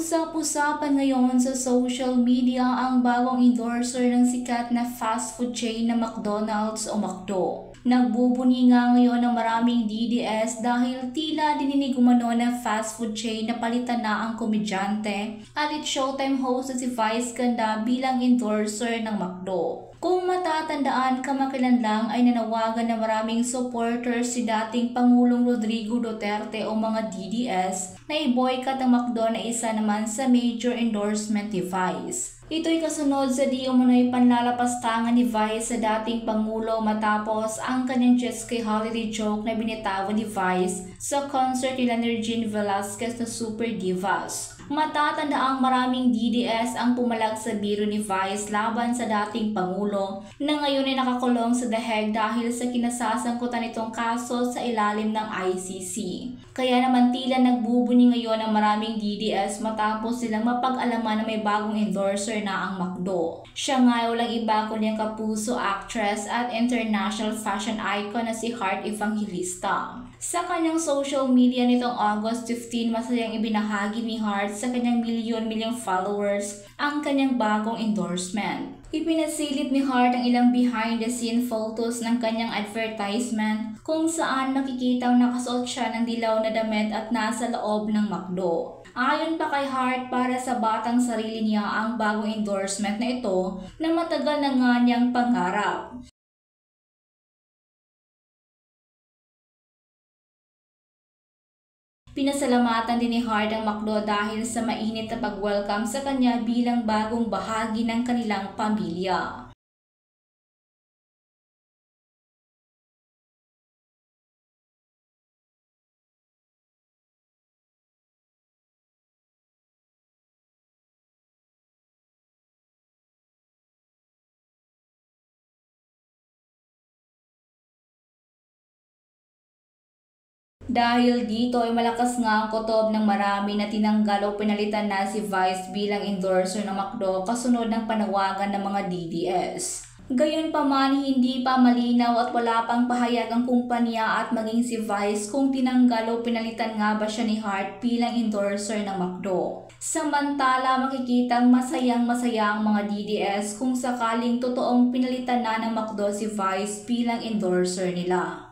Usap-usapan ngayon sa social media ang bagong endorser ng sikat na fast food chain na McDonald's o McDo. Nagbubuni nga ngayon ng maraming DDS dahil tila dininig umano ng fast food chain na palitan na ang komedyante at its Showtime host na si Vice Ganda bilang endorser ng McDo. Kung matatandaan, kamakailan lang ay nanawagan ng maraming supporters si dating Pangulong Rodrigo Duterte o mga DDS na i-boycott ang McDo na isa naman sa major endorsement ni Vice. Ito'y kasunod sa di umano'y panlalapastangan ni Vice sa dating Pangulo matapos ang kanyang jet ski holiday joke na binitawan ni Vice sa concert nila ni Regine Velasquez na Super Divas. Matatanda ang maraming DDS ang pumalag sa biro ni Vice laban sa dating Pangulo na ngayon ay nakakulong sa The Hague dahil sa kinasasangkutan nitong kaso sa ilalim ng ICC. Kaya naman tila nagbubuni ngayon ang maraming DDS matapos silang mapag-alaman na may bagong endorser na ang McDo. Siya nga ay walang iba kundi ang kapuso actress at international fashion icon na si Heart Evangelista. Sa kanyang social media nitong August 15, masayang ibinahagi ni Heart sa kanyang milyon-milyong followers ang kanyang bagong endorsement. Ipinasilip ni Heart ang ilang behind-the-scene photos ng kanyang advertisement kung saan makikita ang nakasuot siya ng dilaw na damit at nasa loob ng McDo. Ayon pa kay Heart, para sa batang sarili niya ang bagong endorsement na ito na matagal na nga niyang pangarap. Pinasalamatan din ni Heart ang McDo dahil sa mainit na pag-welcome sa kanya bilang bagong bahagi ng kanilang pamilya. Dahil dito ay malakas nga ang kutob ng marami na tinanggal o pinalitan na si Vice bilang endorser ng McDo kasunod ng panawagan ng mga DDS. Gayunpaman, hindi pa malinaw at wala pang pahayag ang kumpanya at maging si Vice kung tinanggal o pinalitan nga ba siya ni Heart bilang endorser ng McDo. Samantala, makikitang masayang-masaya ang mga DDS kung sakaling totoong pinalitan na ng McDo si Vice bilang endorser nila.